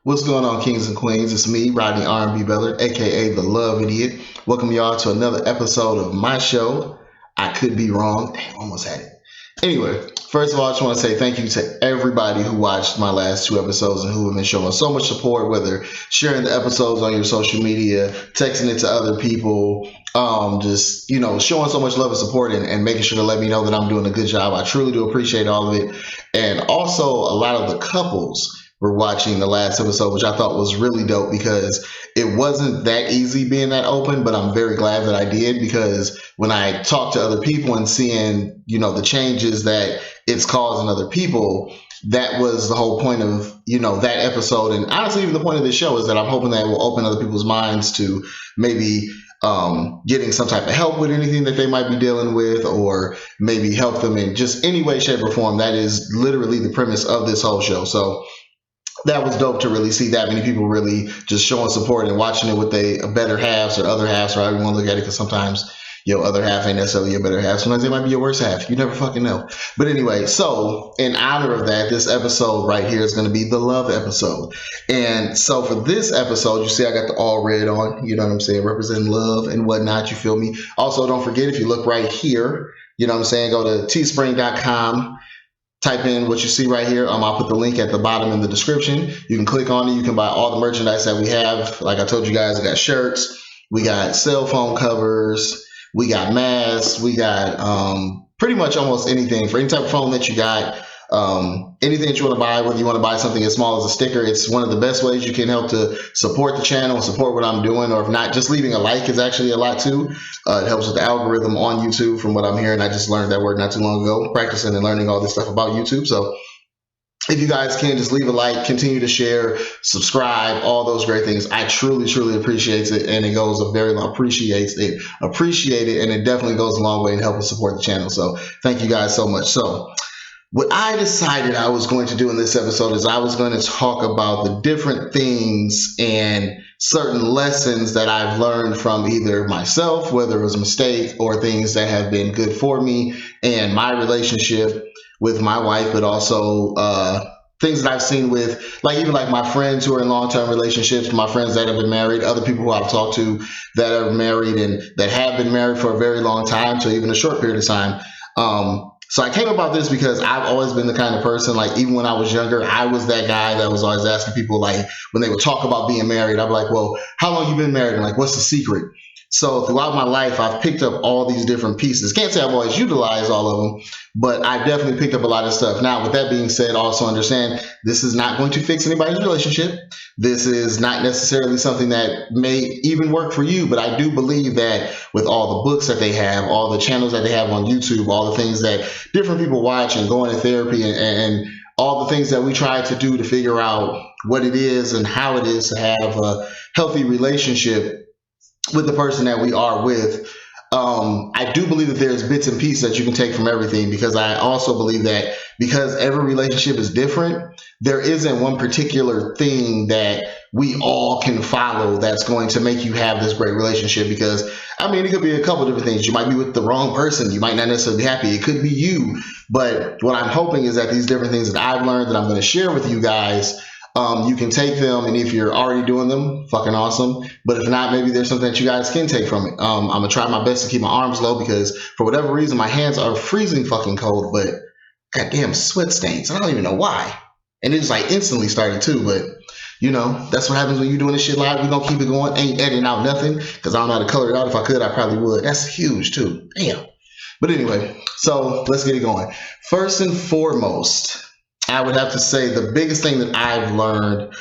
What's going on, kings and queens? It's me, Rodney R&B Bellard, aka the Love Idiot. Welcome y'all to another episode of my show. I could be wrong. Damn, almost had it. Anyway, first of all, I just want to say thank you to everybody who watched my last two episodes and who have been showing so much support, whether sharing the episodes on your social media, texting it to other people, just showing so much love and support and making sure to let me know that I'm doing a good job. I truly do appreciate all of it. And also a lot of the couples were watching the last episode, which I thought was really dope because it wasn't that easy being that open, but I'm very glad that I did, because when I talk to other people and seeing, the changes that it's causing other people, that was the whole point of, that episode. And honestly, even the point of this show is that I'm hoping that it will open other people's minds to maybe getting some type of help with anything that they might be dealing with, or maybe help them in just any way, shape, or form. That is literally the premise of this whole show. So that was dope to really see that many people really just showing support and watching it with their better halves or other halves, or however you want to look at it, because sometimes your other half ain't necessarily your better half. Sometimes they might be your worst half. You never fucking know. But anyway, so in honor of that, this episode right here is going to be the love episode. And so for this episode, you see I got the all red on, you know what I'm saying, representing love and whatnot, you feel me? Also, don't forget, if you look right here, you know what I'm saying, go to teespring.com. Type in what you see right here. I'll put the link at the bottom in the description. You can click on it. You can buy all the merchandise that we have. Like I told you guys, I got shirts. We got cell phone covers. We got masks. We got pretty much almost anything. For any type of phone that you got, anything that you want to buy, whether you want to buy something as small as a sticker, it's one of the best ways you can help to support the channel, support what I'm doing. Or if not, just leaving a like is actually a lot too. It helps with the algorithm on YouTube, from what I'm hearing. I just learned that word not too long ago, practicing and learning all this stuff about YouTube. So if you guys can, just leave a like, continue to share, subscribe, all those great things. I truly appreciate it, and it goes a very long appreciate it, and it definitely goes a long way in helping support the channel. So thank you guys so much. So what I decided I was going to do in this episode is I was going to talk about the different things and certain lessons that I've learned from either myself, whether it was a mistake, or things that have been good for me and my relationship with my wife, but also things that I've seen with even my friends who are in long-term relationships, my friends that have been married, other people who I've talked to that are married and that have been married for a very long time to even a short period of time. So I came about this because I've always been the kind of person, even when I was younger, I was that guy that was always asking people, when they would talk about being married, I'd be like, well, how long you been married? And what's the secret? So throughout my life, I've picked up all these different pieces. Can't say I've always utilized all of them, but I've definitely picked up a lot of stuff. Now, with that being said, also understand this is not going to fix anybody's relationship. This is not necessarily something that may even work for you, but I do believe that with all the books that they have, all the channels that they have on YouTube, all the things that different people watch and going to therapy, and all the things that we try to do to figure out what it is and how it is to have a healthy relationship with the person that we are with. I do believe that there's bits and pieces that you can take from everything, because I also believe that because every relationship is different, there isn't one particular thing that we all can follow that's going to make you have this great relationship. Because it could be a couple different things. You might be with the wrong person. You might not necessarily be happy. It could be you. But what I'm hoping is that these different things that I've learned that I'm going to share with you guys, you can take them, and if you're already doing them, fucking awesome. But if not, maybe there's something that you guys can take from it. I'm gonna try my best to keep my arms low, because for whatever reason, my hands are freezing fucking cold, but goddamn sweat stains. I don't even know why. And it just instantly started too, but that's what happens when you're doing this shit live. We're gonna keep it going. Ain't editing out nothing, because I don't know how to color it out. If I could, I probably would. That's huge too. Damn. But anyway, so let's get it going. First and foremost, I would have to say the biggest thing that I've learned,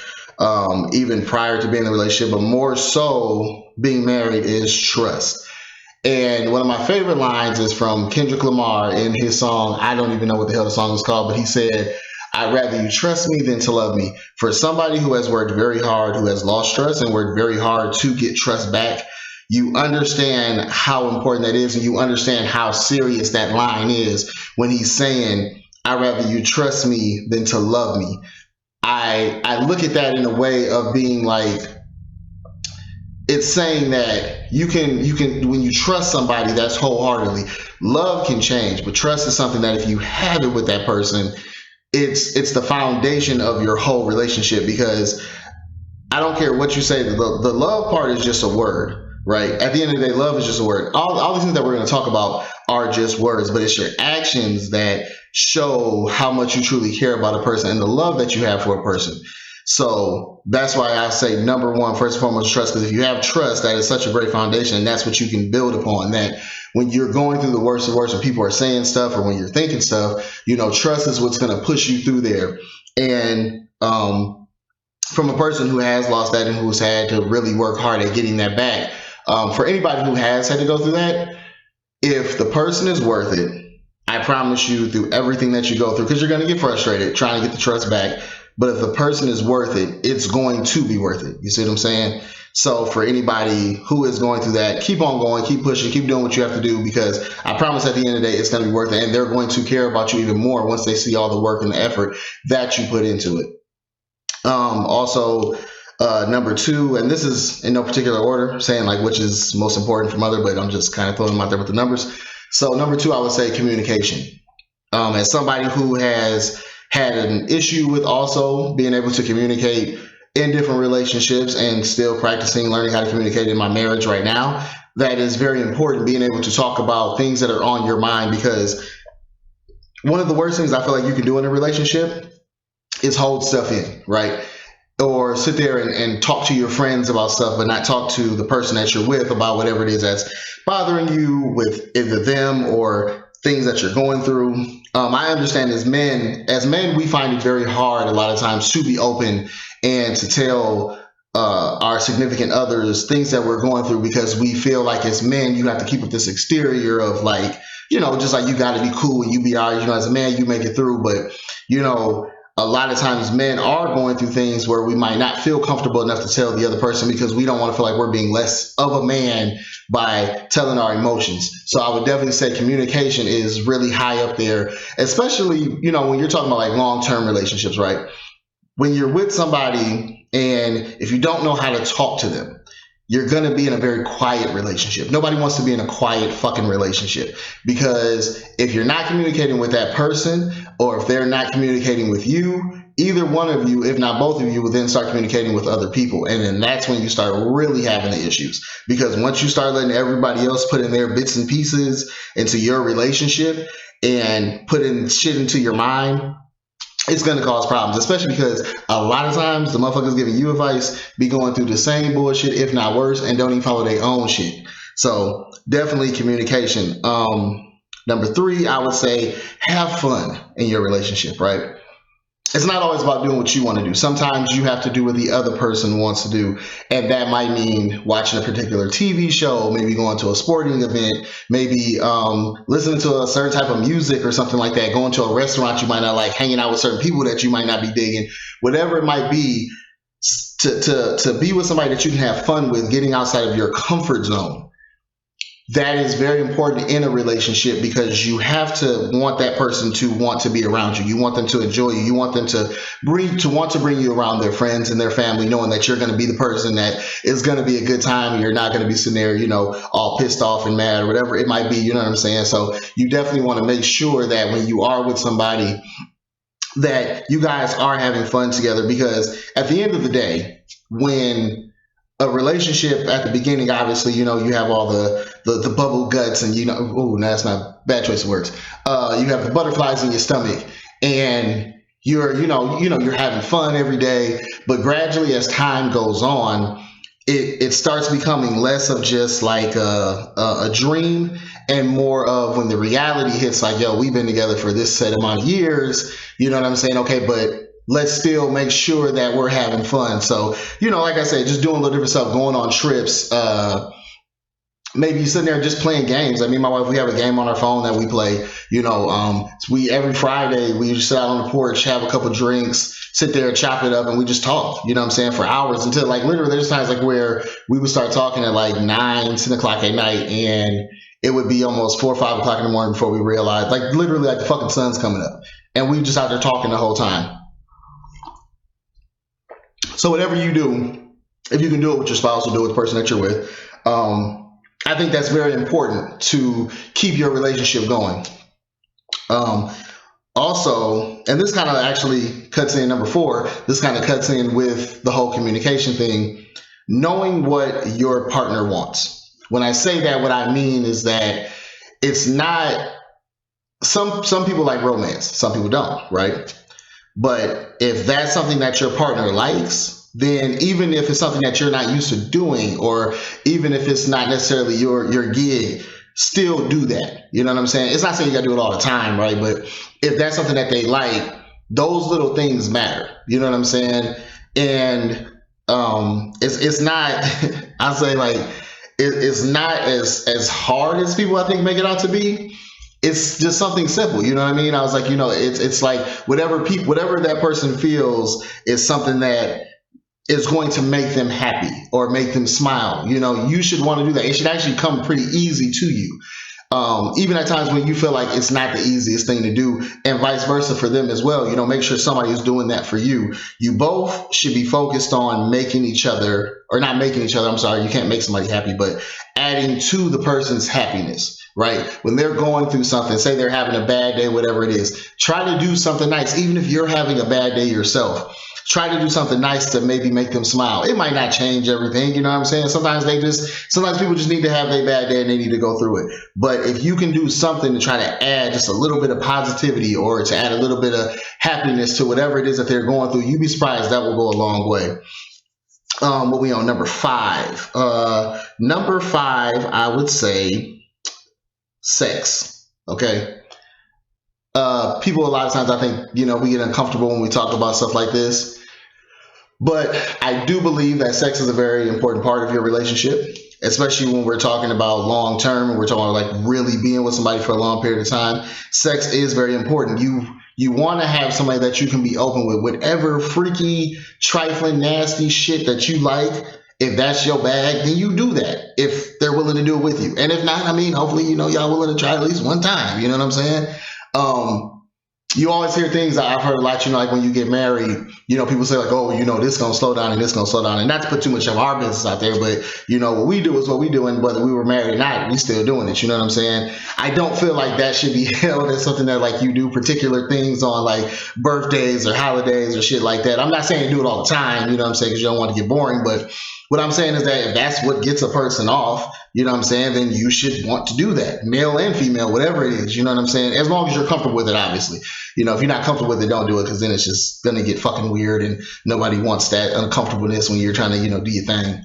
even prior to being in a relationship, but more so being married, is trust. And one of my favorite lines is from Kendrick Lamar in his song. I don't even know what the hell the song is called, but he said, "I'd rather you trust me than to love me." For somebody who has worked very hard, who has lost trust and worked very hard to get trust back, you understand how important that is, and you understand how serious that line is when he's saying, "I'd rather you trust me than to love me." I look at that in a way of being it's saying that you can when you trust somebody, that's wholeheartedly. Love can change, but trust is something that if you have it with that person, it's the foundation of your whole relationship. Because I don't care what you say. The love part is just a word. Right. At the end of the day, love is just a word. All these things that we're going to talk about are just words, but it's your actions that show how much you truly care about a person and the love that you have for a person. So that's why I say number one, first and foremost, trust. Because if you have trust, that is such a great foundation, and that's what you can build upon. That when you're going through the worst of worst, and people are saying stuff, or when you're thinking stuff, trust is what's going to push you through there. And from a person who has lost that and who's had to really work hard at getting that back. For anybody who has had to go through that, if the person is worth it, I promise you, through everything that you go through, because you're going to get frustrated trying to get the trust back, but if the person is worth it, it's going to be worth it. You see what I'm saying? So for anybody who is going through that, keep on going, keep pushing, keep doing what you have to do, because I promise at the end of the day, it's going to be worth it, and they're going to care about you even more once they see all the work and the effort that you put into it. Also, number two, and this is in no particular order, saying like which is most important from other, but I'm just kind of throwing them out there with the numbers. So number two, I would say communication. As somebody who has had an issue with also being able to communicate in different relationships and still practicing learning how to communicate in my marriage right now, that is very important, being able to talk about things that are on your mind, because one of the worst things I feel like you can do in a relationship is hold stuff in, right? Or sit there and talk to your friends about stuff, but not talk to the person that you're with about whatever it is that's bothering you with either them or things that you're going through. I understand as men, we find it very hard a lot of times to be open and to tell our significant others things that we're going through, because we feel like as men, you have to keep up this exterior of like, just like you got to be cool and you be all right, as a man, you make it through. But, a lot of times men are going through things where we might not feel comfortable enough to tell the other person, because we don't want to feel like we're being less of a man by telling our emotions. So I would definitely say communication is really high up there, especially, when you're talking about like long-term relationships, right? When you're with somebody and if you don't know how to talk to them, you're going to be in a very quiet relationship. Nobody wants to be in a quiet fucking relationship, because if you're not communicating with that person, or if they're not communicating with you, either one of you, if not both of you, will then start communicating with other people. And then that's when you start really having the issues, because once you start letting everybody else put in their bits and pieces into your relationship and putting shit into your mind, it's going to cause problems, especially because a lot of times the motherfuckers giving you advice be going through the same bullshit, if not worse, and don't even follow their own shit. So definitely communication. Number three, I would say have fun in your relationship, right? It's not always about doing what you want to do. Sometimes you have to do what the other person wants to do. And that might mean watching a particular TV show, maybe going to a sporting event, maybe listening to a certain type of music or something like that, going to a restaurant you might not like, hanging out with certain people that you might not be digging, whatever it might be, to be with somebody that you can have fun with, getting outside of your comfort zone. That is very important in a relationship, because you have to want that person to want to be around you. You want them to enjoy you. You want them to want to bring you around their friends and their family, knowing that you're going to be the person that is going to be a good time, and you're not going to be sitting there, all pissed off and mad or whatever it might be. You know what I'm saying? So you definitely want to make sure that when you are with somebody, that you guys are having fun together, because at the end of the day, when a relationship at the beginning, obviously, you have all the bubble guts, and that's not a bad choice of words. You have the butterflies in your stomach, and you're having fun every day. But gradually, as time goes on, it starts becoming less of just like a dream, and more of when the reality hits, like, yo, we've been together for this set amount of years. You know what I'm saying? Okay, but let's still make sure that we're having fun. So, like I said, just doing a little different stuff, going on trips. Maybe sitting there just playing games. Me and my wife, we have a game on our phone that we play. We every Friday we just sit out on the porch, have a couple drinks, sit there, chop it up, and we just talk. You know what I'm saying, for hours, until like literally there's times like where we would start talking at like 9, 10 o'clock at night, and it would be almost 4 or 5 o'clock in the morning before we realized, like literally, like the fucking sun's coming up, and we just out there talking the whole time. So whatever you do, if you can do it with your spouse or do it with the person that you're with, I think that's very important to keep your relationship going. Also, and this kind of actually cuts in number 4, this kind of cuts in with the whole communication thing, knowing what your partner wants. When I say that, what I mean is that it's not, some people like romance, some people don't, right? But if that's something that your partner likes, then even if it's something that you're not used to doing, or even if it's not necessarily your gig, still do that. You know what I'm saying? It's not saying you gotta do it all the time, right? But if that's something that they like, those little things matter. You know what I'm saying? And it's not I say like it's not as hard as people I think make it out to be. It's just something simple, you know what I mean? I was like, it's like whatever that person feels is something that is going to make them happy or make them smile. You should want to do that. It should actually come pretty easy to you. Even at times when you feel like it's not the easiest thing to do, and vice versa for them as well. Make sure somebody is doing that for you. You both should be focused on making each other, or not making each other, I'm sorry, you can't make somebody happy, but adding to the person's happiness, right? When they're going through something, say they're having a bad day, whatever it is, try to do something nice. Even if you're having a bad day yourself, try to do something nice to maybe make them smile. It might not change everything, you know what I'm saying? Sometimes people just need to have their bad day and they need to go through it. But if you can do something to try to add just a little bit of positivity, or to add a little bit of happiness to whatever it is that they're going through, you'd be surprised, that will go a long way. What we on number 5? Number 5, I would say sex. Okay. People a lot of times, I think, we get uncomfortable when we talk about stuff like this. But I do believe that sex is a very important part of your relationship, especially when we're talking about long term and we're talking about like really being with somebody for a long period of time. Sex is very important. You want to have somebody that you can be open with, whatever freaky, trifling, nasty shit that you like. If that's your bag, then you do that if they're willing to do it with you. And if not, hopefully, y'all willing to try at least one time. You know what I'm saying? You always hear things that I've heard a lot, like when you get married, people say like, oh, this is going to slow down and this is going to slow down. And not to put too much of our business out there, but what we do is what we do. And whether we were married or not, we still doing it. You know what I'm saying? I don't feel like that should be held as something that like you do particular things on like birthdays or holidays or shit like that. I'm not saying do it all the time, you know what I'm saying? Because you don't want to get boring. But what I'm saying is that if that's what gets a person off, you know what I'm saying, then you should want to do that, male and female, whatever it is, you know what I'm saying, as long as you're comfortable with it, obviously. If you're not comfortable with it, don't do it, because then it's just going to get fucking weird and nobody wants that uncomfortableness when you're trying to, do your thing.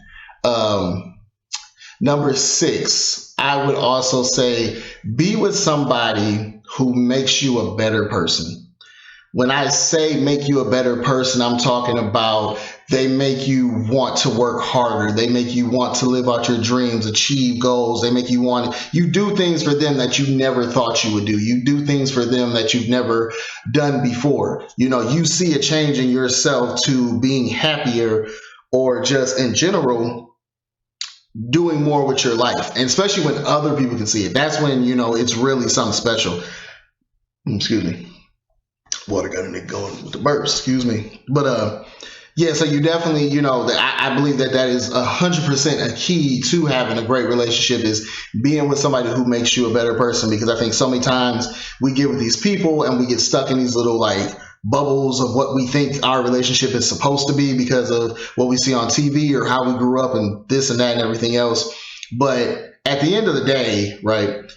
Number 6, I would also say be with somebody who makes you a better person. When I say make you a better person, I'm talking about they make you want to work harder. They make you want to live out your dreams, achieve goals. They make you you do things for them that you never thought you would do. You do things for them that you've never done before. You see a change in yourself to being happier, or just in general, doing more with your life. And especially when other people can see it. That's when, it's really something special. Excuse me. Water got in it going with the burps, excuse me. But yeah, so you definitely, I believe that is 100% a key to having a great relationship, is being with somebody who makes you a better person. Because I think so many times we get with these people and we get stuck in these little like bubbles of what we think our relationship is supposed to be because of what we see on TV or how we grew up and this and that and everything else. But at the end of the day, right,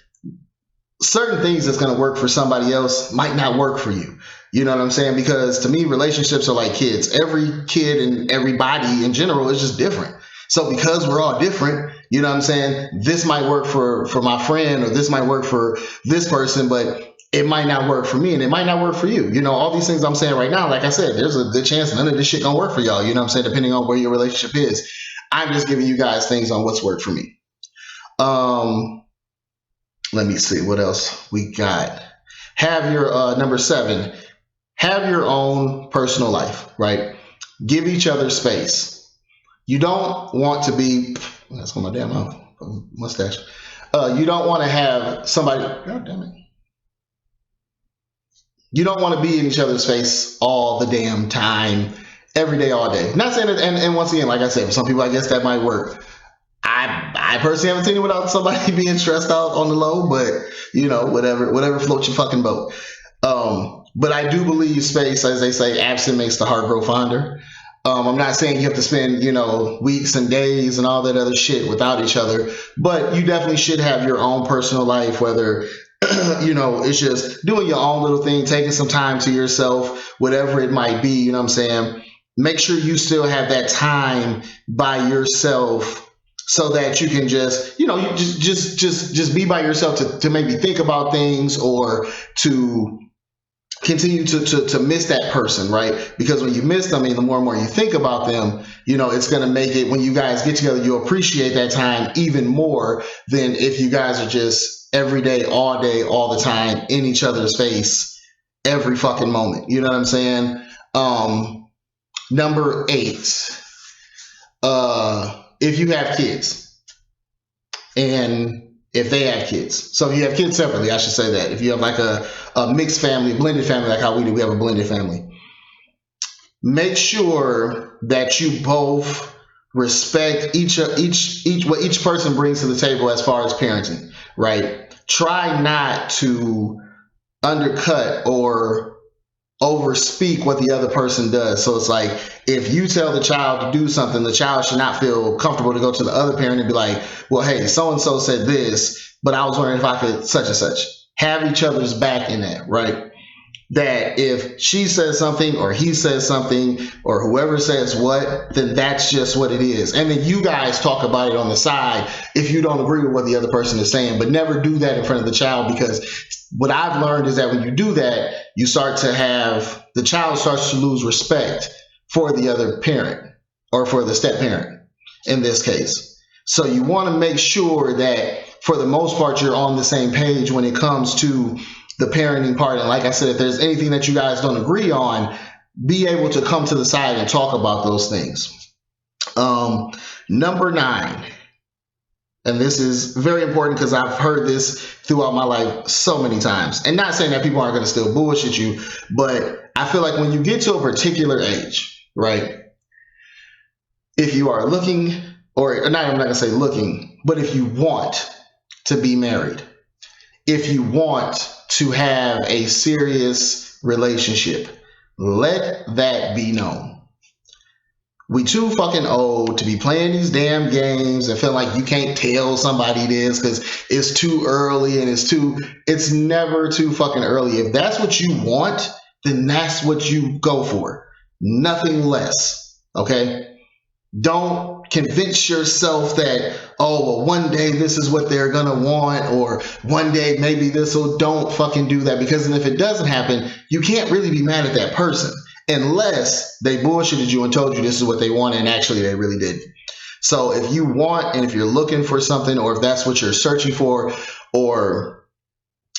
certain things that's going to work for somebody else might not work for you. You know what I'm saying? Because to me, relationships are like kids. Every kid and everybody in general is just different. So because we're all different, you know what I'm saying, this might work for my friend, or this might work for this person, but it might not work for me, and it might not work for you. All these things I'm saying right now, like I said, there's a good chance none of this shit gonna work for y'all. You know what I'm saying? Depending on where your relationship is. I'm just giving you guys things on what's worked for me. Let me see what else we got. Have your number 7. Have your own personal life, right? Give each other space. You don't want to be, that's on my damn mustache. You don't want to have somebody, God damn it. You don't want to be in each other's face all the damn time, every day, all day. Not saying that, and once again, like I said, for some people, I guess that might work. I personally haven't seen it without somebody being stressed out on the low, but whatever floats your fucking boat. But I do believe, Space, as they say, absent makes the heart grow fonder. I'm not saying you have to spend, weeks and days and all that other shit without each other, but you definitely should have your own personal life, whether, it's just doing your own little thing, taking some time to yourself, whatever it might be, you know what I'm saying? Make sure you still have that time by yourself so that you can just, you just be by yourself to maybe think about things or to continue to miss that person, right? Because when you miss them, the more and more you think about them, it's going to make it, when you guys get together, you appreciate that time even more than if you guys are just every day, all the time in each other's face every fucking moment. You know what I'm saying? Number 8, if you have kids and if they have kids. So if you have kids separately, I should say that. If you have like a mixed family, a blended family, like how we do, we have a blended family. Make sure that you both respect what each person brings to the table as far as parenting, right? Try not to undercut or overspeak what the other person does. So it's like, if you tell the child to do something, the child should not feel comfortable to go to the other parent and be like, well, hey, so-and-so said this, but I was wondering if I could such and such. Have each other's back in that, right? That if she says something or he says something or whoever says what, then that's just what it is. And then you guys talk about it on the side if you don't agree with what the other person is saying, but never do that in front of the child, because what I've learned is that when you do that, the child starts to lose respect for the other parent or for the step parent in this case. So you want to make sure that for the most part, you're on the same page when it comes to the parenting part. And like I said, if there's anything that you guys don't agree on, be able to come to the side and talk about those things. Number 9, and this is very important because I've heard this throughout my life so many times, and not saying that people aren't going to still bullshit you, but I feel like when you get to a particular age, right, if you are looking, or not, I'm not going to say looking, but if you want to be married, if you want to have a serious relationship, let that be known. We too fucking old to be playing these damn games and feel like you can't tell somebody this because it's too early, and it's never too fucking early. If that's what you want, then that's what you go for. Nothing less. Okay? Don't convince yourself that, oh, well, one day this is what they're going to want, or one day maybe this will. Don't fucking do that, because if it doesn't happen, you can't really be mad at that person unless they bullshitted you and told you this is what they wanted and actually they really didn't. So if you want, and if you're looking for something, or if that's what you're searching for, or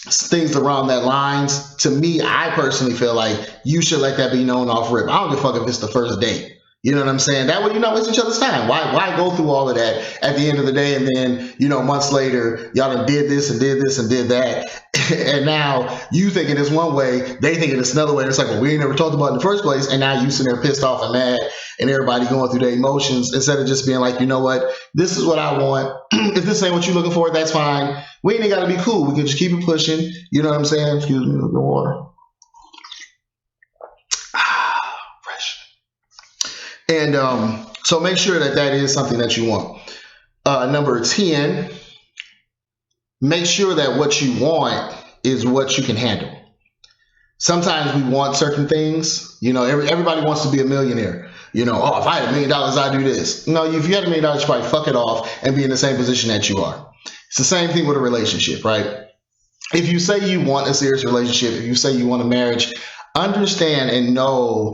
things around that lines, to me, I personally feel like you should let that be known off rip. I don't give a fuck if it's the first date. You know what I'm saying? That way you're not wasting each other's time. Why go through all of that at the end of the day, and then, months later, y'all done did this and did this and did that. And now you thinking it's one way, they thinking it's another way. And it's like, well, we ain't never talked about it in the first place. And now you sitting there pissed off and mad, and everybody going through their emotions, instead of just being like, you know what? This is what I want. If this ain't what you're looking for, that's fine. We ain't got to be cool. We can just keep it pushing. You know what I'm saying? Excuse me, the water. And so make sure that is something that you want. Number 10, make sure that what you want is what you can handle. Sometimes we want certain things. Everybody wants to be a millionaire. Oh, if I had $1 million, I'd do this. No, if you had $1 million, you probably fuck it off and be in the same position that you are. It's the same thing with a relationship, right? If you say you want a serious relationship, if you say you want a marriage, understand and know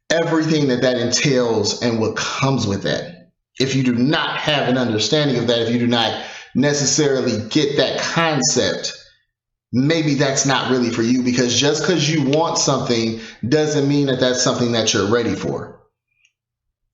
everything that entails and what comes with that. If you do not have an understanding of that, if you do not necessarily get that concept, maybe that's not really for you, because just because you want something doesn't mean that that's something that you're ready for.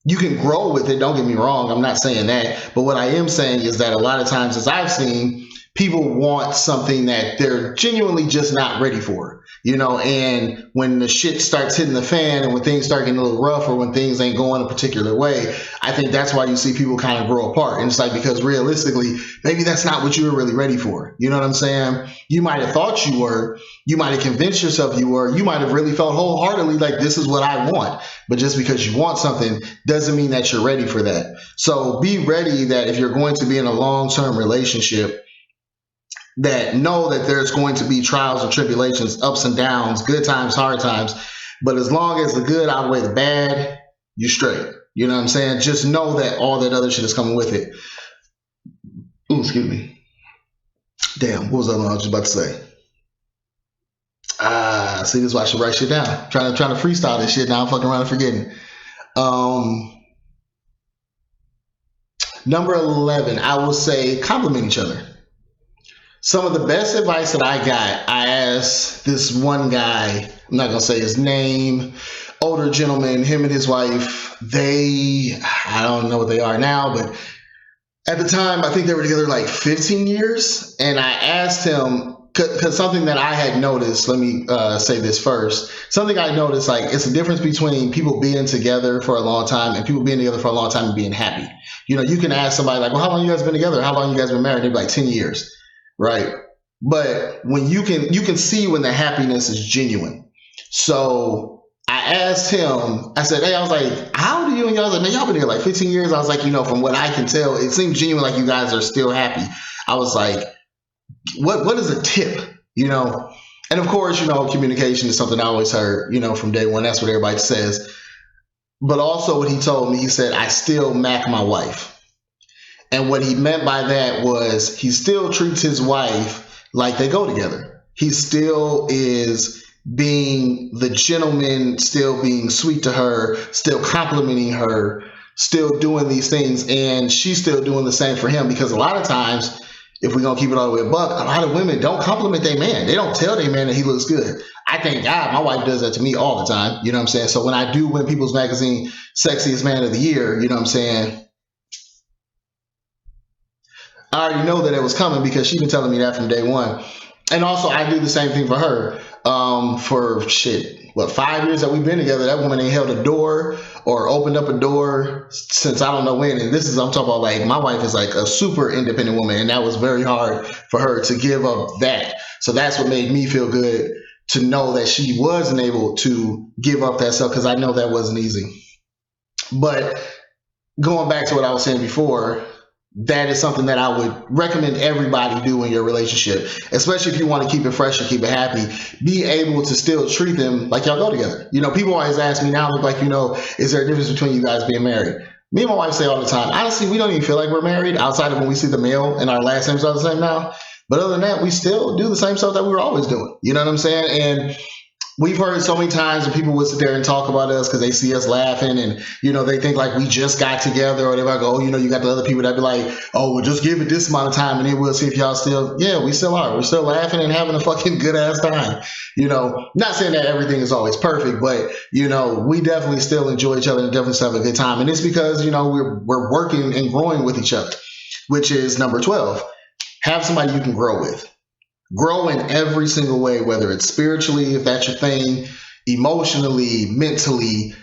You can grow with it, don't get me wrong, I'm not saying that, but what I am saying is that a lot of times, as I've seen, people want something that they're genuinely just not ready for. And when the shit starts hitting the fan and when things start getting a little rough or when things ain't going a particular way, I think that's why you see people kind of grow apart. And it's like, because realistically, maybe that's not what you were really ready for. You know what I'm saying? You might have thought you were, you might have convinced yourself you were, you might have really felt wholeheartedly like this is what I want. But just because you want something doesn't mean that you're ready for that. So be ready that if you're going to be in a long-term relationship, that know that there's going to be trials and tribulations, ups and downs, good times, hard times. But as long as the good outweigh the bad, you straight. You know what I'm saying? Just know that all that other shit is coming with it. Ooh, excuse me. Damn, what was the other one I was just about to say? See, this is why I should write shit down. Trying to freestyle this shit now. I'm fucking around and forgetting. Number 11, I will say compliment each other. Some of the best advice that I got, I asked this one guy, I'm not going to say his name, older gentleman, him and his wife, I don't know what they are now, but at the time, I think they were together like 15 years. And I asked him, because something that I had noticed, let me say this first. Something I noticed, like, it's a difference between people being together for a long time and people being together for a long time and being happy. You can ask somebody like, well, how long you guys been together? How long you guys been married? They'd be like 10 years. Right. But when you can see when the happiness is genuine. So I asked him, I said, hey, I was like, how old are you? And y'all was like, man, y'all been here like 15 years. I was like, from what I can tell, it seems genuine, like you guys are still happy. I was like, what is a tip? And of course, communication is something I always heard, from day one. That's what everybody says. But also what he told me, he said, I still Mac my wife. And what he meant by that was he still treats his wife like they go together. He still is being the gentleman, still being sweet to her, still complimenting her, still doing these things. And she's still doing the same for him, because a lot of times, if we're going to keep it all the way above, a lot of women don't compliment their man. They don't tell their man that he looks good. I thank God my wife does that to me all the time. You know what I'm saying? So when I do win People's Magazine Sexiest Man of the Year, you know what I'm saying? I already know that it was coming because she's been telling me that from day one. And also, I do the same thing for her. For 5 years that we've been together, that woman ain't held a door or opened up a door since I don't know when. And I'm talking about, like, my wife is like a super independent woman, and that was very hard for her to give up that. So that's what made me feel good, to know that she wasn't able to give up that stuff, because I know that wasn't easy. But going back to what I was saying before, that is something that I would recommend everybody do in your relationship, especially if you want to keep it fresh and keep it happy. Be able to still treat them like y'all go together. People always ask me now, like, is there a difference between you guys being married? Me and my wife say all the time, honestly, we don't even feel like we're married outside of when we see the mail and our last names are the same now. But other than that, we still do the same stuff that we were always doing. You know what I'm saying? And we've heard so many times when people would sit there and talk about us because they see us laughing and, they think like we just got together, or they might go, you got the other people that be like, oh, well, just give it this amount of time and then we'll see if y'all still, yeah, we still are. We're still laughing and having a fucking good ass time. Not saying that everything is always perfect, but, we definitely still enjoy each other and definitely still have a good time. And it's because, we're working and growing with each other, which is number 12. Have somebody you can grow with. Grow in every single way, whether it's spiritually, if that's your thing, emotionally, mentally,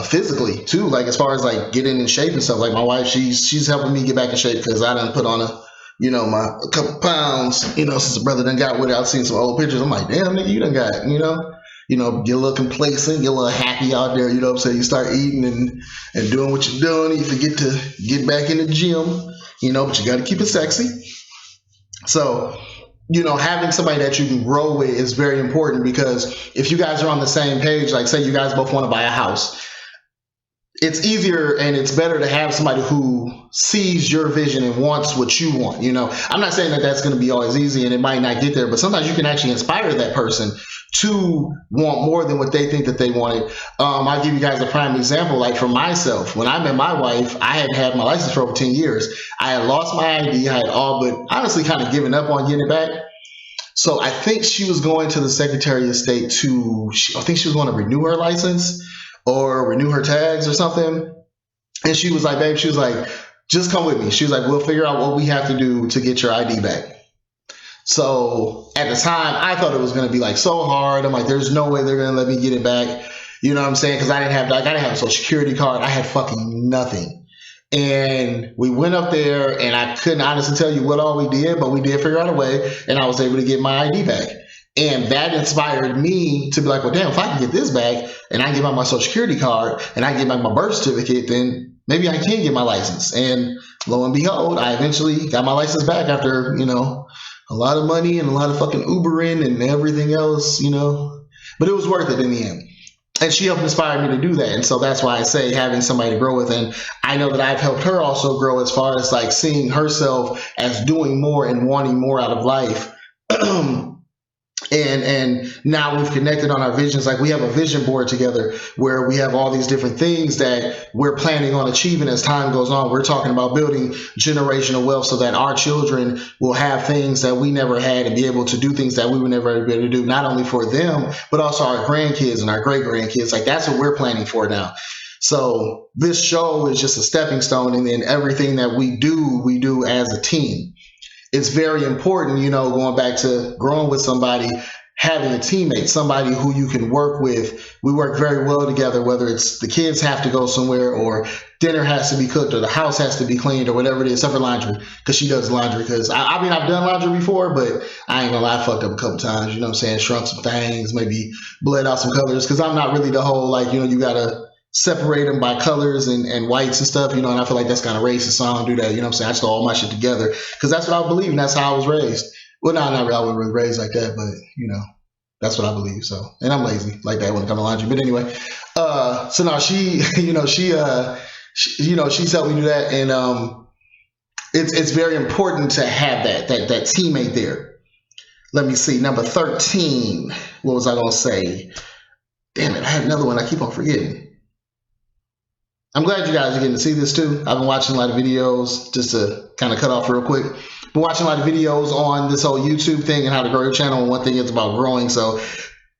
physically too. Like as far as like getting in shape and stuff. Like my wife, she's helping me get back in shape because I done put on a couple pounds. Since the brother done got with it. I've seen some old pictures. I'm like, damn nigga, you done got get a little complacent, get a little happy out there. You know what I'm saying? You start eating and doing what you're doing. You forget to get back in the gym. But you got to keep it sexy. So. Having somebody that you can grow with is very important, because if you guys are on the same page, like say you guys both want to buy a house, it's easier and it's better to have somebody who sees your vision and wants what you want. I'm not saying that that's going to be always easy and it might not get there, but sometimes you can actually inspire that person to want more than what they think that they wanted. I'll give you guys a prime example. Like for myself, when I met my wife, I had had my license for over 10 years. I had lost my ID. I had all but honestly kind of given up on getting it back. So I think she was going to the Secretary of State I think she was going to renew her license or renew her tags or something. And she was like, babe, she was like, just come with me. She was like, we'll figure out what we have to do to get your ID back. So at the time, I thought it was going to be like so hard. I'm like, there's no way they're going to let me get it back. You know what I'm saying? Because I didn't have a social security card. I had fucking nothing. And we went up there, and I couldn't honestly tell you what all we did, but we did figure out a way, and I was able to get my ID back. And that inspired me to be like, well, damn, if I can get this back, and I can get back my social security card, and I can get back my birth certificate, then maybe I can get my license. And lo and behold, I eventually got my license back after, a lot of money and a lot of fucking Ubering and everything else, but it was worth it in the end. And she helped inspire me to do that. And so that's why I say having somebody to grow with. And I know that I've helped her also grow as far as like seeing herself as doing more and wanting more out of life. And now we've connected on our visions. Like we have a vision board together where we have all these different things that we're planning on achieving as time goes on. We're talking about building generational wealth so that our children will have things that we never had and be able to do things that we were never able to do, not only for them, but also our grandkids and our great grandkids. Like that's what we're planning for now. So this show is just a stepping stone. And then everything that we do as a team. It's very important, going back to growing with somebody, having a teammate, somebody who you can work with. We work very well together, whether it's the kids have to go somewhere or dinner has to be cooked or the house has to be cleaned or whatever it is, except for laundry, because she does laundry. Because I've done laundry before, but I ain't gonna lie, I fucked up a couple times, shrunk some things, maybe bled out some colors, because I'm not really the whole, you gotta separate them by colors and whites and stuff, and I feel like that's kind of racist, so I don't do that, I just throw all my shit together, because that's what I believe, and that's how I was raised. Well, not really, I wasn't raised like that, but, that's what I believe, so, and I'm lazy like that when it comes to laundry, but anyway, so now she, she's helped me do that, and it's very important to have that teammate there. Let me see, number 13, what was I going to say? Damn it, I had another one, I keep on forgetting. I'm glad you guys are getting to see this too. I've been watching a lot of videos, just to kind of cut off real quick. Been watching a lot of videos on this whole YouTube thing and how to grow your channel. And one thing is about growing. So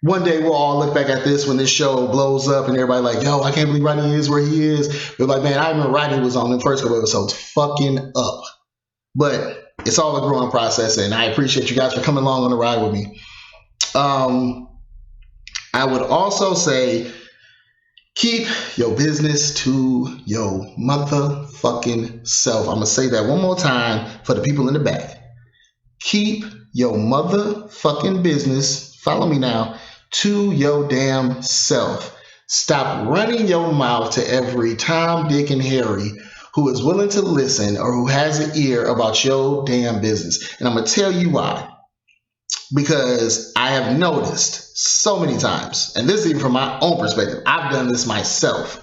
one day we'll all look back at this when this show blows up and everybody like, yo, I can't believe Rodney is where he is. We're like, man, I remember Rodney was on the first couple episodes fucking up. But it's all a growing process, and I appreciate you guys for coming along on the ride with me. I would also say, keep your business to your motherfucking self. I'm going to say that one more time for the people in the back. Keep your motherfucking business, follow me now, to your damn self. Stop running your mouth to every Tom, Dick, and Harry who is willing to listen or who has an ear about your damn business. And I'm going to tell you why. Because I have noticed so many times, and this is even from my own perspective, I've done this myself.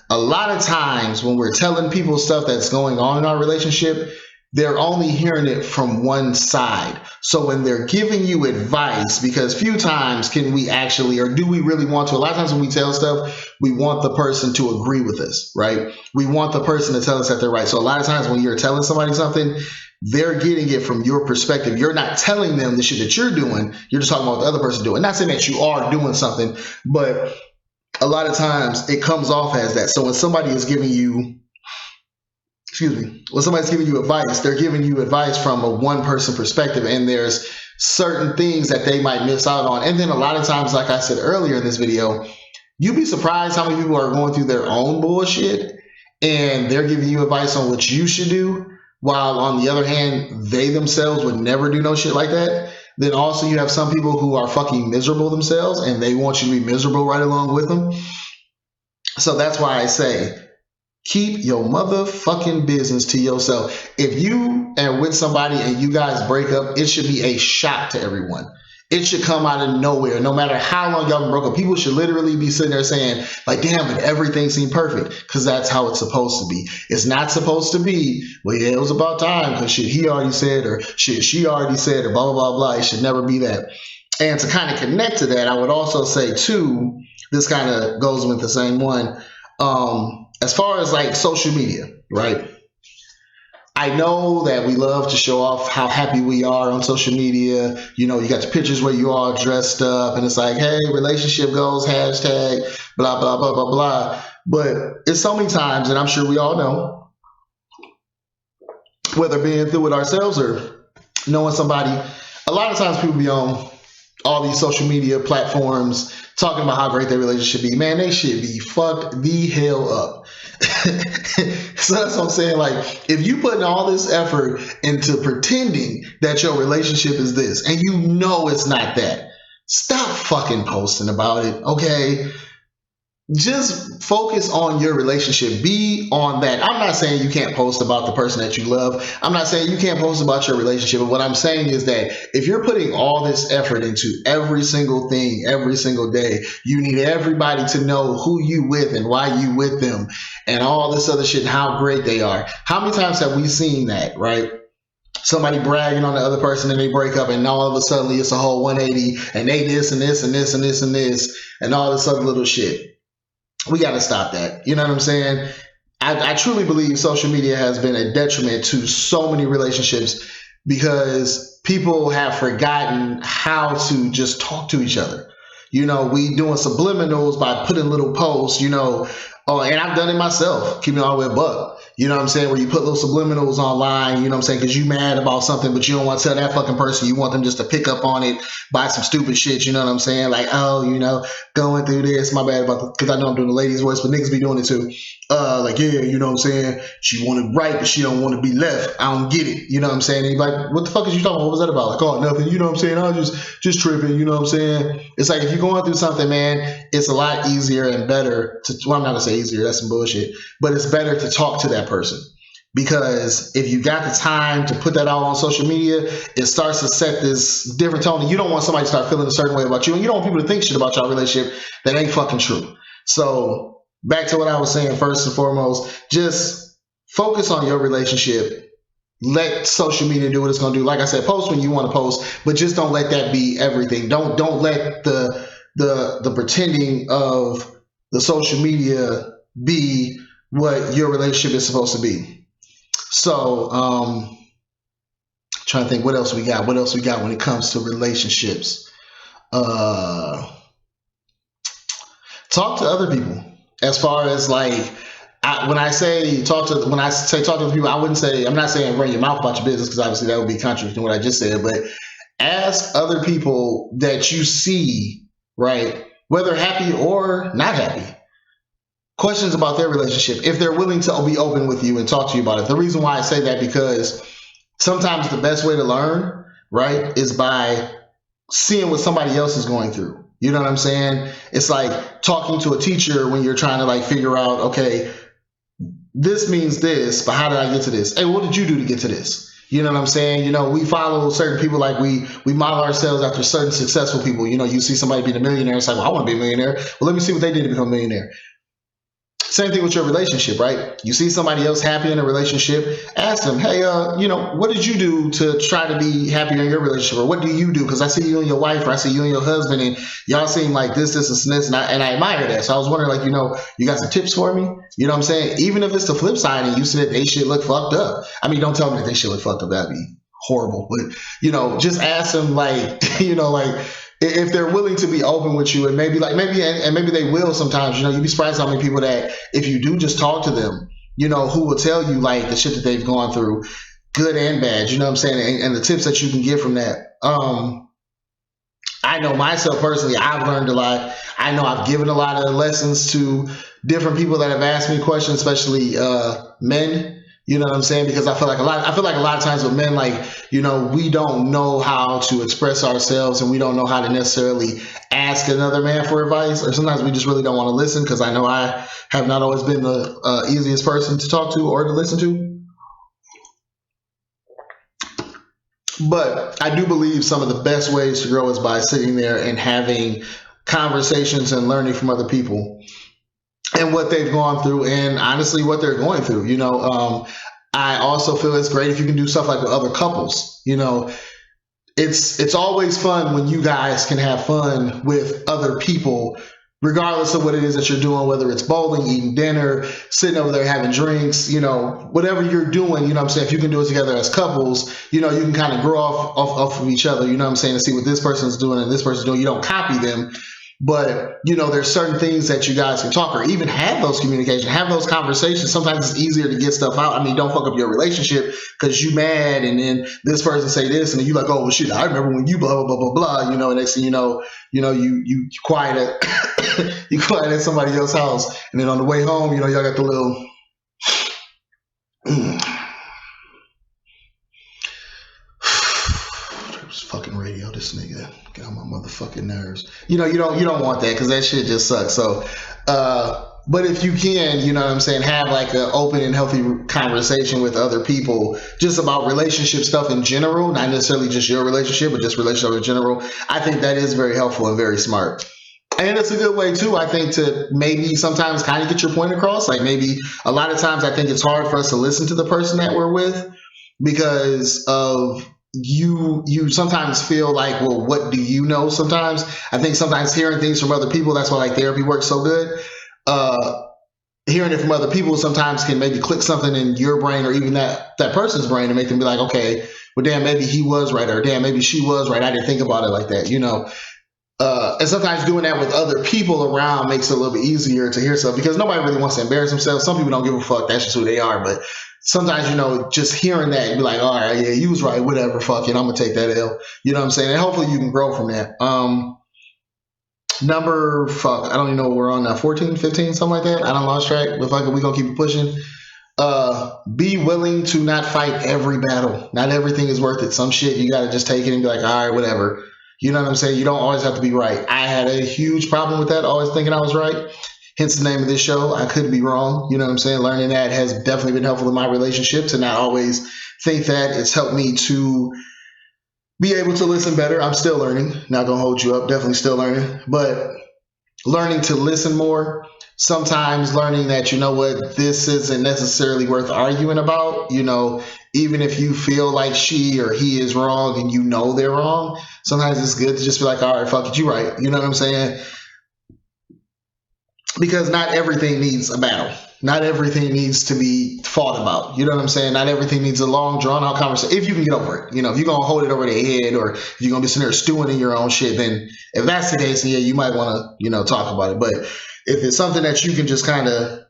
A lot of times when we're telling people stuff that's going on in our relationship, they're only hearing it from one side. So when they're giving you advice, because few times can we actually, or do we really want to, a lot of times when we tell stuff, we want the person to agree with us, right? We want the person to tell us that they're right. So a lot of times when you're telling somebody something, they're getting it from your perspective. You're not telling them the shit that you're doing. You're just talking about what the other person doing. Not saying that you are doing something, but a lot of times it comes off as that. So when somebody is giving you, when somebody's giving you advice, they're giving you advice from a one person perspective, and there's certain things that they might miss out on. And then a lot of times, like I said earlier in this video, you'd be surprised how many people are going through their own bullshit and they're giving you advice on what you should do, while on the other hand, they themselves would never do no shit like that. Then also you have some people who are fucking miserable themselves and they want you to be miserable right along with them. So that's why I say, keep your motherfucking business to yourself. If you are with somebody and you guys break up, it should be a shock to everyone. It should come out of nowhere. No matter how long y'all been broke up, people should literally be sitting there saying, like, damn, but everything seemed perfect, because that's how it's supposed to be. It's not supposed to be, well, yeah, it was about time because shit he already said, or shit she already said, or blah, blah, blah, blah. It should never be that. And to kind of connect to that, I would also say, too, this kind of goes with the same one. As far as like social media, right? I know that we love to show off how happy we are on social media. You know, you got the pictures where you all dressed up and it's like, hey, relationship goals, hashtag, blah, blah, blah, blah, blah. But it's so many times, and I'm sure we all know, whether being through it ourselves or knowing somebody. A lot of times people be on all these social media platforms talking about how great their relationship be. Man, they should be fucked the hell up. So that's what I'm saying. Like, if you putting all this effort into pretending that your relationship is this, and you know it's not that, stop fucking posting about it, okay? Just focus on your relationship. Be on that. I'm not saying you can't post about the person that you love. I'm not saying you can't post about your relationship. But what I'm saying is that if you're putting all this effort into every single thing, every single day, you need everybody to know who you with and why you with them and all this other shit and how great they are. How many times have we seen that, right? Somebody bragging on the other person and they break up and all of a sudden it's a whole 180 and they this and this and this and this and this and all this other little shit. We got to stop that. You know what I'm saying? I truly believe social media has been a detriment to so many relationships because people have forgotten how to just talk to each other. You know, we doing subliminals by putting little posts, you know, and I've done it myself, keeping it all the way a buck. You know what I'm saying? Where you put little subliminals online, you know what I'm saying? Because you mad about something, but you don't want to tell that fucking person. You want them just to pick up on it, buy some stupid shit, you know what I'm saying? Like, oh, you know, going through this. My bad about because I know I'm doing the ladies' voice, but niggas be doing it too. Like, yeah, you know what I'm saying? She wanted right, but she don't want to be left. I don't get it. You know what I'm saying? And you like, what the fuck is you talking about? What was that about? Like, oh, nothing. You know what I'm saying? I was just tripping. You know what I'm saying? It's like if you're going through something, man, it's a lot easier and better to, well, I'm not going to say easier. That's some bullshit. But it's better to talk to that person. Because if you got the time to put that out on social media, it starts to set this different tone. And you don't want somebody to start feeling a certain way about you. And you don't want people to think shit about your relationship that ain't fucking true. So back to what I was saying, first and foremost, just focus on your relationship. Let social media do what it's going to do. Like I said, post when you want to post, but just don't let that be everything. Don't let the pretending of the social media be what your relationship is supposed to be. So, trying to think what else we got. What else we got when it comes to relationships? Talk to other people. As far as like, when I say talk to other people, I wouldn't say, I'm not saying run your mouth about your business because obviously that would be contradicting what I just said. But ask other people that you see, right, whether happy or not happy, questions about their relationship, if they're willing to be open with you and talk to you about it. The reason why I say that, because sometimes the best way to learn, right, is by seeing what somebody else is going through. You know what I'm saying? It's like talking to a teacher when you're trying to like figure out, okay, this means this, but how did I get to this? Hey, what did you do to get to this? You know what I'm saying? You know, we follow certain people, like we model ourselves after certain successful people. You know, you see somebody being a millionaire, it's like, well, I want to be a millionaire. Well, let me see what they did to become a millionaire. Same thing with your relationship, right? You see somebody else happy in a relationship, ask them, hey, you know, what did you do to try to be happier in your relationship? Or what do you do? Because I see you and your wife, or I see you and your husband, and y'all seem like this, and I admire that. So I was wondering, like, you know, you got some tips for me? You know what I'm saying? Even if it's the flip side and you said they should look fucked up. I mean, don't tell me that they should look fucked up. That'd be horrible. But, you know, just ask them, like, you know, like, if they're willing to be open with you, and maybe they will sometimes. You know, you'd be surprised how many people that if you do just talk to them, you know, who will tell you like the shit that they've gone through, good and bad, you know what I'm saying, and the tips that you can get from that. I know myself personally, I've learned a lot. I know I've given a lot of lessons to different people that have asked me questions, especially men. You know what I'm saying? Because I feel like a lot of times with men, like, you know, we don't know how to express ourselves, and we don't know how to necessarily ask another man for advice, or sometimes we just really don't want to listen, because I know I have not always been the easiest person to talk to or to listen to. But I do believe some of the best ways to grow is by sitting there and having conversations and learning from other people and what they've gone through, and honestly what they're going through. You know, I also feel it's great if you can do stuff like with other couples. You know, it's always fun when you guys can have fun with other people, regardless of what it is that you're doing, whether it's bowling, eating dinner, sitting over there having drinks, you know, whatever you're doing. You know what I'm saying? If you can do it together as couples, you know, you can kind of grow off of each other, you know what I'm saying, to see what this person's doing and this person's doing. You don't copy them. But, there's certain things that you guys can talk or even have those communications, have those conversations. Sometimes it's easier to get stuff out. I mean, don't fuck up your relationship because you mad and then this person say this and then you like, oh, well, shit, I remember when you blah, blah, blah, blah, blah, and next thing you quiet at, you quiet at somebody else's house. And then on the way home, y'all got the little, fucking radio, this nigga get on my motherfucking nerves. You don't want that because that shit just sucks. So, but if you can, have like an open and healthy conversation with other people just about relationship stuff in general, not necessarily just your relationship, but just relationship in general. I think that is very helpful and very smart. And it's a good way too, I think, to maybe sometimes kind of get your point across. Like maybe a lot of times I think it's hard for us to listen to the person that we're with because of you sometimes feel like, well, what do you know? Sometimes I think sometimes hearing things from other people, that's why like therapy works so good. Hearing it from other people sometimes can maybe click something in your brain or even that person's brain and make them be like, okay, well, damn, maybe he was right, or damn, maybe she was right. I didn't think about it like that, and sometimes doing that with other people around makes it a little bit easier to hear stuff because nobody really wants to embarrass themselves. Some people don't give a fuck. That's just who they are. But sometimes, just hearing that and be like, all right, yeah, you was right, whatever, fuck it, I'm going to take that L. You know what I'm saying? And hopefully you can grow from that. I don't even know what we're on now, 14, 15, something like that. I don't lost track, but fuck it, we're going to keep it pushing. Be willing to not fight every battle. Not everything is worth it. Some shit, you got to just take it and be like, all right, whatever. You know what I'm saying? You don't always have to be right. I had a huge problem with that, always thinking I was right. Hence the name of this show, I Could Be Wrong. You know what I'm saying? Learning that has definitely been helpful in my relationship to not always think that. It's helped me to be able to listen better. I'm still learning. Not going to hold you up. Definitely still learning. But learning to listen more. Sometimes learning that, this isn't necessarily worth arguing about. Even if you feel like she or he is wrong and they're wrong, sometimes it's good to just be like, all right, fuck it, you right. You know what I'm saying? Because not everything needs a battle. Not everything needs to be fought about. You know what I'm saying? Not everything needs a long, drawn-out conversation. If you can get over it. If you're going to hold it over their head or if you're going to be sitting there stewing in your own shit, then if that's the case, then yeah, you might want to, talk about it. But if it's something that you can just kind of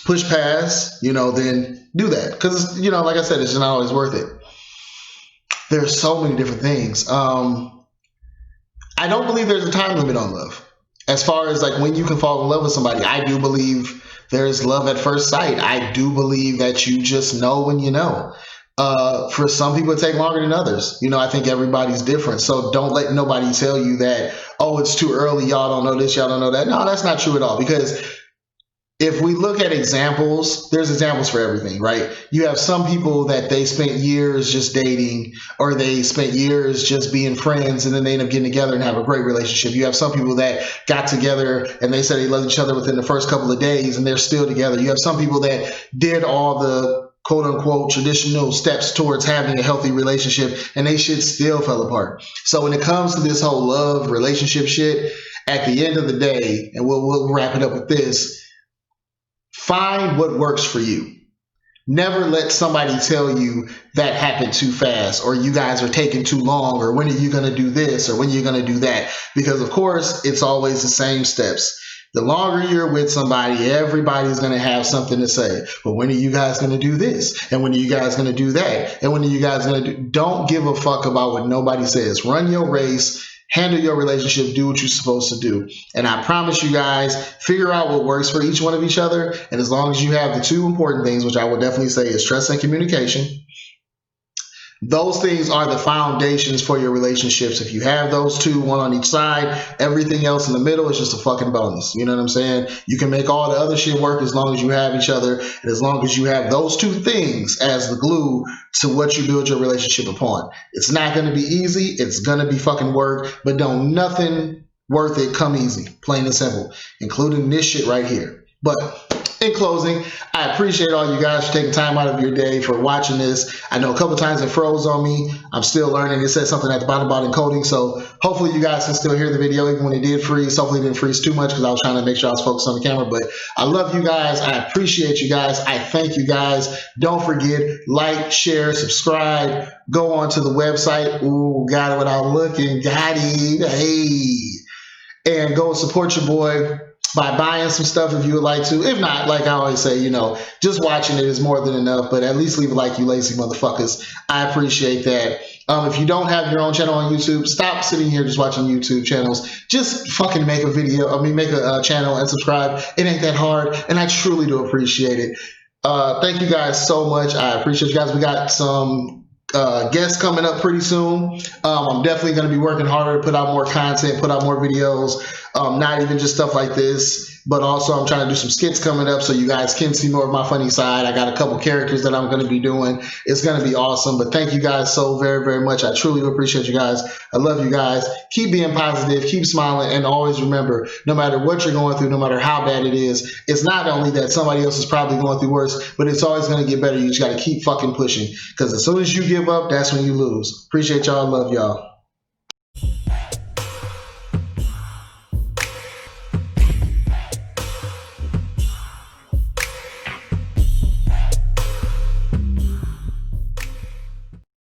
push past, then do that. Because, like I said, it's not always worth it. There's so many different things. I don't believe there's a time limit on love. As far as like when you can fall in love with somebody, I do believe there's love at first sight. I do believe that you just know when you know. For some people, it takes longer than others. I think everybody's different. So don't let nobody tell you that, oh, it's too early. Y'all don't know this. Y'all don't know that. No, that's not true at all. Because if we look at examples, there's examples for everything, right? You have some people that they spent years just dating or they spent years just being friends and then they end up getting together and have a great relationship. You have some people that got together and they said they loved each other within the first couple of days and they're still together. You have some people that did all the quote unquote traditional steps towards having a healthy relationship and they shit still fell apart. So when it comes to this whole love relationship shit, at the end of the day, and we'll wrap it up with this, find what works for you. Never let somebody tell you that happened too fast or you guys are taking too long or when are you going to do this or when you're going to do that? Because of course, it's always the same steps. The longer you're with somebody, everybody's going to have something to say. But when are you guys going to do this? And when are you guys going to do that? And when are you guys going to do? Don't give a fuck about what nobody says. Run your race. Handle your relationship, do what you're supposed to do. And I promise you guys, figure out what works for each one of each other. And as long as you have the two important things, which I would definitely say is trust and communication, those things are the foundations for your relationships. If you have those two, one on each side, everything else in the middle is just a fucking bonus. You know what I'm saying? You can make all the other shit work as long as you have each other and as long as you have those two things as the glue to what you build your relationship upon. It's not going to be easy. It's going to be fucking work, but don't nothing worth it come easy, plain and simple, including this shit right here. But in closing, I appreciate all you guys for taking time out of your day for watching this. I know a couple times it froze on me. I'm still learning. It said something at the bottom about encoding. So hopefully you guys can still hear the video even when it did freeze. Hopefully it didn't freeze too much because I was trying to make sure I was focused on the camera. But I love you guys. I appreciate you guys. I thank you guys. Don't forget, like, share, subscribe. Go on to the website. Ooh, got it without looking. Got it. Hey. and go support your boy by buying some stuff if you would like to. If not, like I always say, just watching it is more than enough, but at least leave a like, you lazy motherfuckers. I appreciate that. If you don't have your own channel on YouTube, stop sitting here just watching YouTube channels. Just fucking make a video. Make a channel and subscribe. It ain't that hard, and I truly do appreciate it. Thank you guys so much. I appreciate you guys. We got some guests coming up pretty soon. I'm definitely going to be working harder to put out more content, put out more videos, not even just stuff like this, but also I'm trying to do some skits coming up so you guys can see more of my funny side. I got a couple characters that I'm going to be doing. It's going to be awesome. But thank you guys so very, very much. I truly do appreciate you guys. I love you guys. Keep being positive, keep smiling, and always remember, no matter what you're going through, no matter how bad it is, it's not only that somebody else is probably going through worse, but it's always going to get better. You just got to keep fucking pushing, because as soon as you give up, that's when you lose. Appreciate y'all. Love y'all.